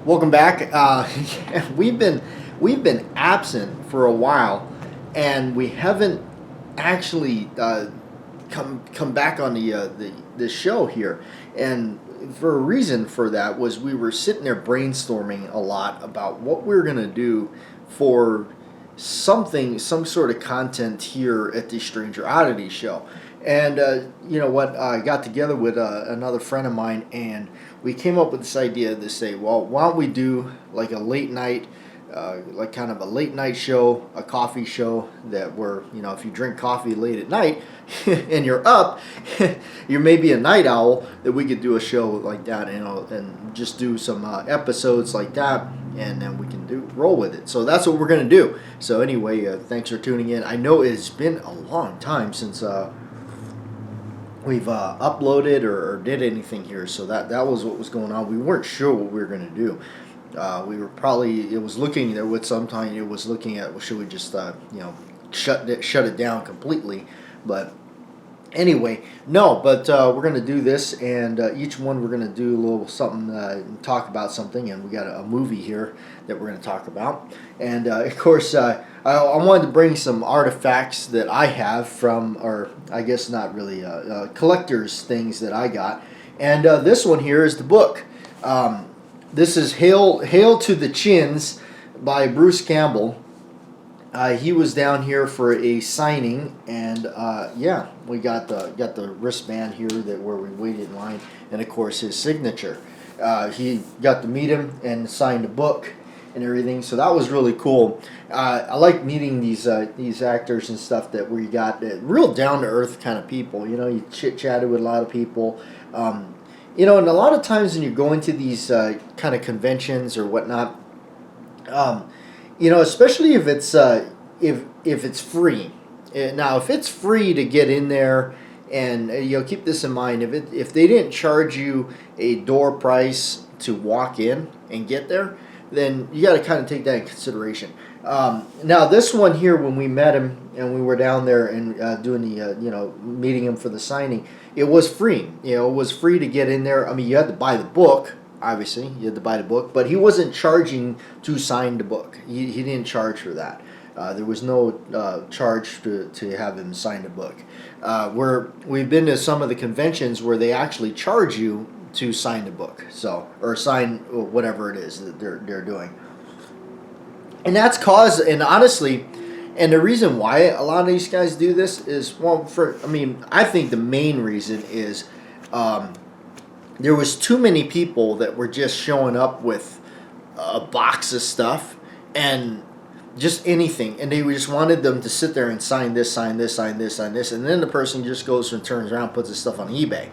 Welcome back. We've been absent for a while, and we haven't actually come back on the show here. And for a reason for that was we were sitting there brainstorming a lot about what we are gonna do for some sort of content here at the Stranger Oddity Show. And you know what? I got together with another friend of mine, and we came up with this idea to say, well, why don't we do like a late night, like kind of a late night show, a coffee show that where, if you drink coffee late at night and you're up, you're maybe a night owl, that we could do a show like that, and just do some episodes like that, and then we can roll with it. So that's what we're gonna do. So anyway, thanks for tuning in. I know it's been a long time since we've uploaded or did anything here, so that was what was going on. We weren't sure what we were going to do. We were probably, it was looking there with sometime it was looking at, well, should we just shut it down completely. But anyway, no, but we're going to do this, and each one we're going to do a little something, talk about something, and we got a movie here that we're going to talk about. And of course, I wanted to bring some artifacts that I have from, or I guess not really, collector's things that I got. And this one here is the book. This is Hail to the Chins by Bruce Campbell. He was down here for a signing, and yeah, we got the wristband here where we waited in line, and of course his signature. He got to meet him and signed a book and everything, so that was really cool. I like meeting these actors and stuff that we got real down to earth kind of people. You chit chatted with a lot of people. And a lot of times when you're going to these kind of conventions or whatnot. Especially if it's free. Now, if it's free to get in there, and keep this in mind, if they didn't charge you a door price to walk in and get there, then you got to kind of take that in consideration. Now, this one here, when we met him and we were down there and doing the meeting him for the signing, it was free. It was free to get in there. I mean, you had to buy the book. Obviously, you had to buy the book, but he wasn't charging to sign the book. He didn't charge for that. There was no charge to have him sign the book. We've been to some of the conventions where they actually charge you to sign the book, or sign whatever it is that they're doing. And that's and honestly, and the reason why a lot of these guys do this is, I think the main reason is, there was too many people that were just showing up with a box of stuff and just anything, and they just wanted them to sit there and sign this, sign this, sign this, sign this, and then the person just goes and turns around and puts this stuff on eBay,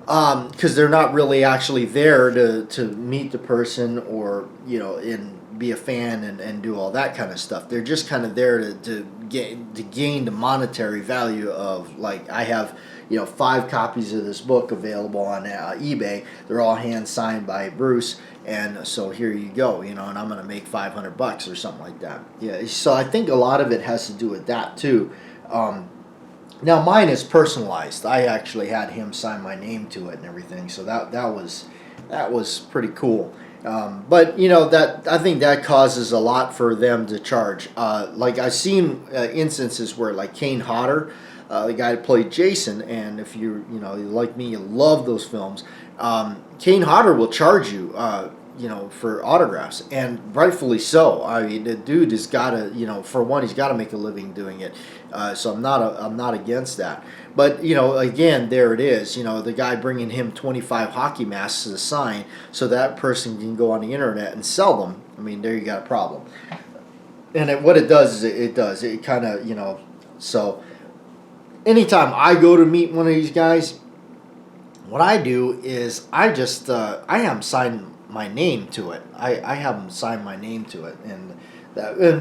because they're not really actually there to meet the person or and be a fan and do all that kind of stuff. They're just kind of there to gain the monetary value of, like, I have 5 copies of this book available on eBay. They're all hand signed by Bruce, and so here you go, and I'm going to make $500 or something like that. Yeah, so I think a lot of it has to do with that too. Now mine is personalized. I actually had him sign my name to it and everything, so that was pretty cool. But that, I think that causes a lot for them to charge. Like, I've seen instances where, like, Kane Hodder, the guy that played Jason, and if you like me, you love those films. Kane Hodder will charge you, for autographs, and rightfully so. I mean, the dude has got to, for one, he's got to make a living doing it. So I'm not against that. But again, there it is. The guy bringing him 25 hockey masks to sign, so that person can go on the internet and sell them. I mean, there you got a problem. And what it does is it kind of so. Anytime I go to meet one of these guys, what I do is I just I have them sign my name to it. I have them sign my name to it, and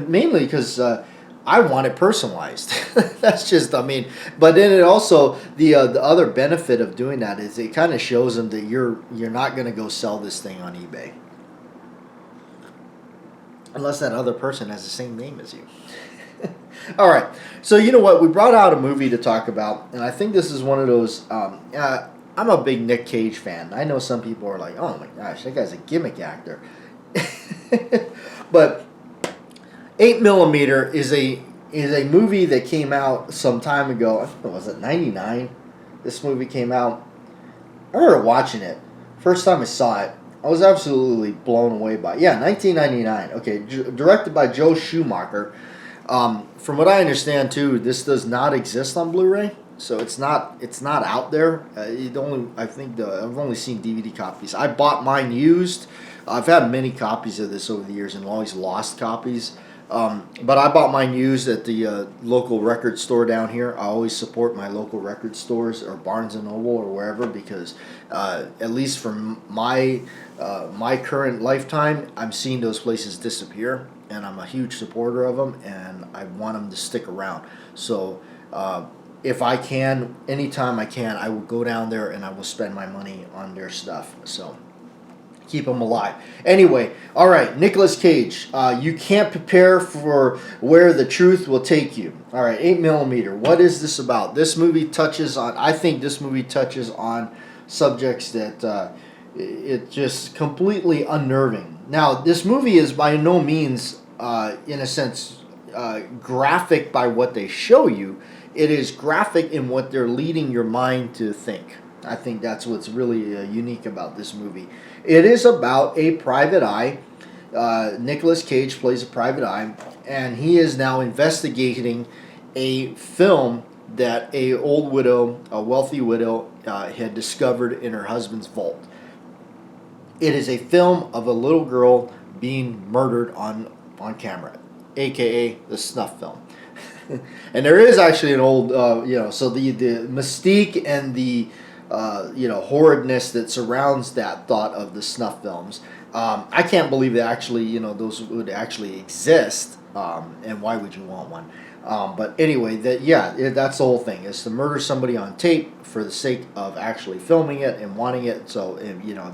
mainly because I want it personalized. That's just, but then it also, the other benefit of doing that is it kind of shows them that you're not going to go sell this thing on eBay unless that other person has the same name as you. All right, so you know what? We brought out a movie to talk about, and I think this is one of those. I'm a big Nick Cage fan. I know some people are like, "Oh my gosh, that guy's a gimmick actor." But 8mm is a movie that came out some time ago. I think it was '99. This movie came out. I remember watching it. First time I saw it, I was absolutely blown away by it. Yeah, 1999. Okay, directed by Joe Schumacher. From what I understand too, this does not exist on Blu-ray, so it's not out there. I've only seen DVD copies. I bought mine used. I've had many copies of this over the years and always lost copies. But I bought mine used at the local record store down here. I always support my local record stores or Barnes and Noble or wherever because at least from my current lifetime, I'm seeing those places disappear, and I'm a huge supporter of them, and I want them to stick around. So if I can, anytime I can, I will go down there and I will spend my money on their stuff. So keep them alive. Anyway, all right, Nicolas Cage. You can't prepare for where the truth will take you. All right, 8mm. What is this about? I think this movie touches on subjects that it just completely unnerving. Now, this movie is by no means, in a sense, graphic by what they show you. It is graphic in what they're leading your mind to think. I think that's what's really unique about this movie. It is about a private eye. Nicolas Cage plays a private eye, and he is now investigating a film that a wealthy widow, had discovered in her husband's vault. It is a film of a little girl being murdered on camera, aka the snuff film. And there is actually an old, so the mystique and the horridness that surrounds that thought of the snuff films. I can't believe that actually, those would actually exist. And why would you want one? But anyway, that's the whole thing, is to murder somebody on tape for the sake of actually filming it and wanting it. So,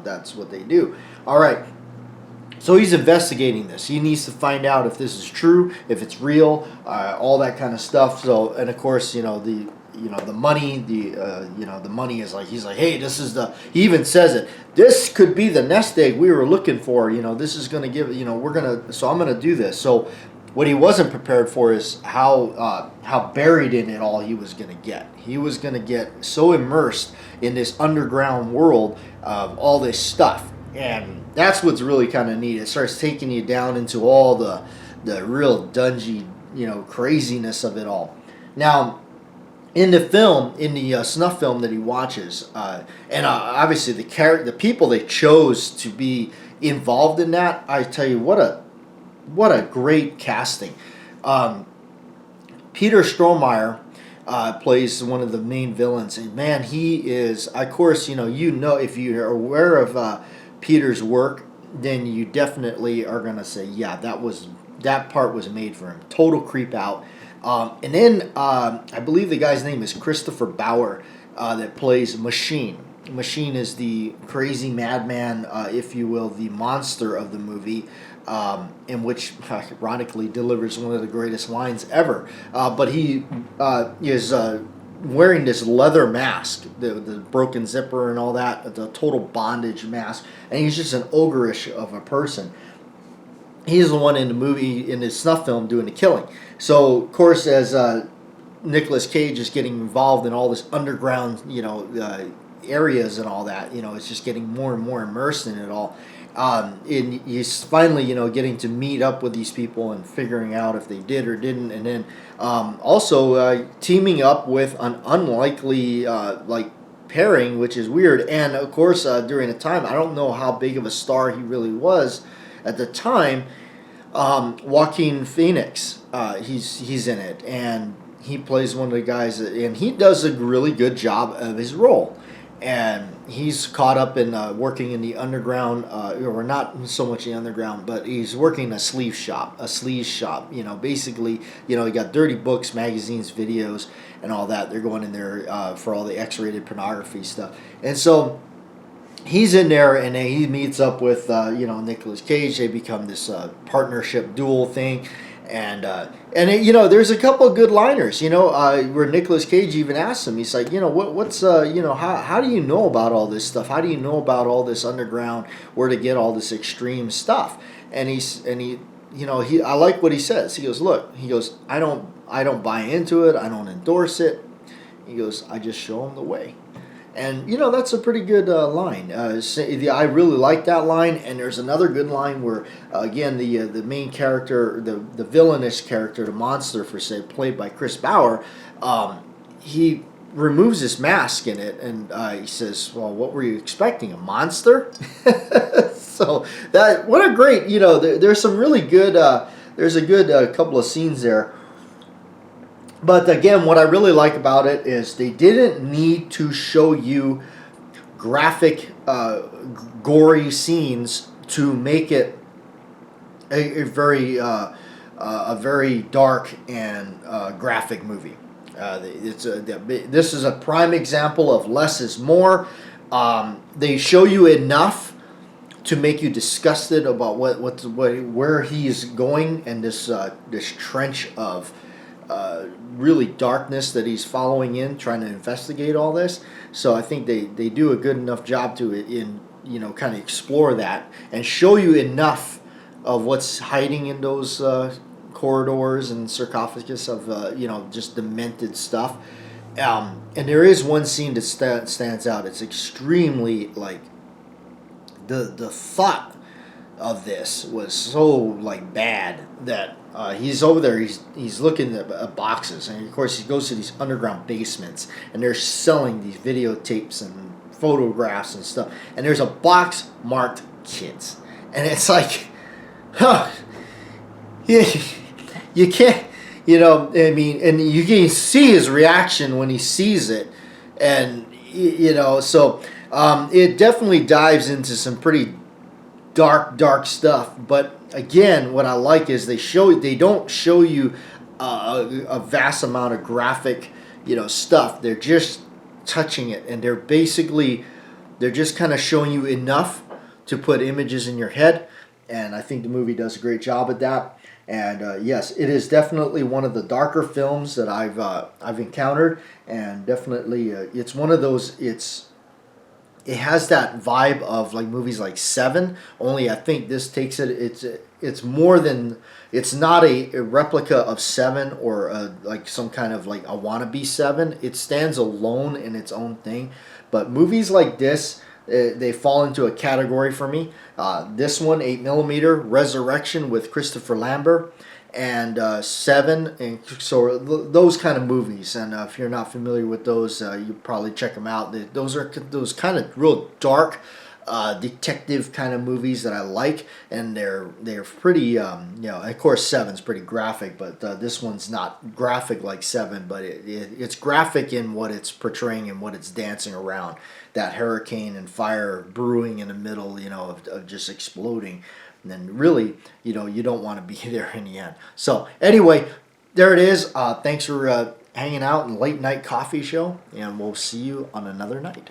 that's what they do. All right. So he's investigating this. He needs to find out if this is true, if it's real, all that kind of stuff. So, and of course, the money, the money is like, he's like, hey, he even says it, this could be the nest egg we were looking for. This is going to give, so I'm going to do this. So what he wasn't prepared for is how buried in it all he was going to get. He was going to get so immersed in this underground world of all this stuff. And that's what's really kind of neat. It starts taking you down into all the real dungy, craziness of it all. Now, in the film, in the snuff film that he watches, and obviously the people they chose to be involved in that, I tell you, what a great casting. Peter Stormare plays one of the main villains, and man, he is, of course, if you're aware of Peter's work, then you definitely are gonna say, yeah, that part was made for him. Total creep out. And then I believe the guy's name is Christopher Bauer, that plays Machine. Machine is the crazy madman, if you will, the monster of the movie, in which ironically delivers one of the greatest lines ever. But he is wearing this leather mask, the broken zipper and all that, the total bondage mask, and he's just an ogreish of a person. He's the one in the movie, in his snuff film, doing the killing. So, of course, as Nicolas Cage is getting involved in all this underground, areas and all that, it's just getting more and more immersed in it all. And he's finally, getting to meet up with these people and figuring out if they did or didn't, and then also teaming up with an unlikely pairing, which is weird. And of course, during the time, I don't know how big of a star he really was at the time. Joaquin Phoenix, he's in it, and he plays one of the guys, and he does a really good job of his role. And he's caught up in working in the underground, or not so much the underground, but he's working a sleeve shop. Basically, he got dirty books, magazines, videos, and all that. They're going in there for all the X-rated pornography stuff. And so he's in there, and he meets up with, Nicolas Cage. They become this partnership duel thing. And there's a couple of good liners, where Nicolas Cage even asks him, he's like, what's how do you know about all this stuff? How do you know about all this underground, where to get all this extreme stuff? And I like what he says. He goes, look, I don't buy into it. I don't endorse it. He goes, I just show them the way. And that's a pretty good line. I really like that line. And there's another good line where, again, the main character, the villainous character, the monster, played by Chris Bauer, he removes his mask in it, and he says, "Well, what were you expecting? A monster?" So what a great, there's some really good. There's a good couple of scenes there. But again, what I really like about it is they didn't need to show you graphic, gory scenes to make it a very dark and graphic movie. This is a prime example of less is more. They show you enough to make you disgusted about where he is going, and this trench of really darkness that he's following in, trying to investigate all this. So I think they do a good enough job kind of explore that and show you enough of what's hiding in those corridors and sarcophagus of just demented stuff. And there is one scene that stands out. It's extremely, like, the thought of this was so, like, bad that he's over there. He's looking at boxes, and of course he goes to these underground basements, and they're selling these videotapes and photographs and stuff. And there's a box marked kids, and it's like, huh, you can't, and you can see his reaction when he sees it, and so it definitely dives into some pretty dark stuff. But again, what I like is they don't show you a vast amount of graphic, stuff. They're just touching it, and they're just kind of showing you enough to put images in your head. And I think the movie does a great job at that. And yes, it is definitely one of the darker films that I've encountered, and definitely it's one of those. It has that vibe of like movies like Seven. Only I think this takes it. It's more than. It's not a replica of Seven or like some kind of like a wannabe Seven. It stands alone in its own thing. But movies like this, they fall into a category for me. This one, 8mm, Resurrection with Christopher Lambert, and Seven, and so those kind of movies. And if you're not familiar with those, you probably check them out. Those are those kind of real dark, detective kind of movies that I like, and they're pretty. Of course, Seven's pretty graphic, but this one's not graphic like Seven, but it's graphic in what it's portraying and what it's dancing around. That hurricane and fire brewing in the middle, of just exploding. And then really, you don't want to be there in the end. So anyway, there it is. Thanks for hanging out in Late Night Coffee Show, and we'll see you on another night.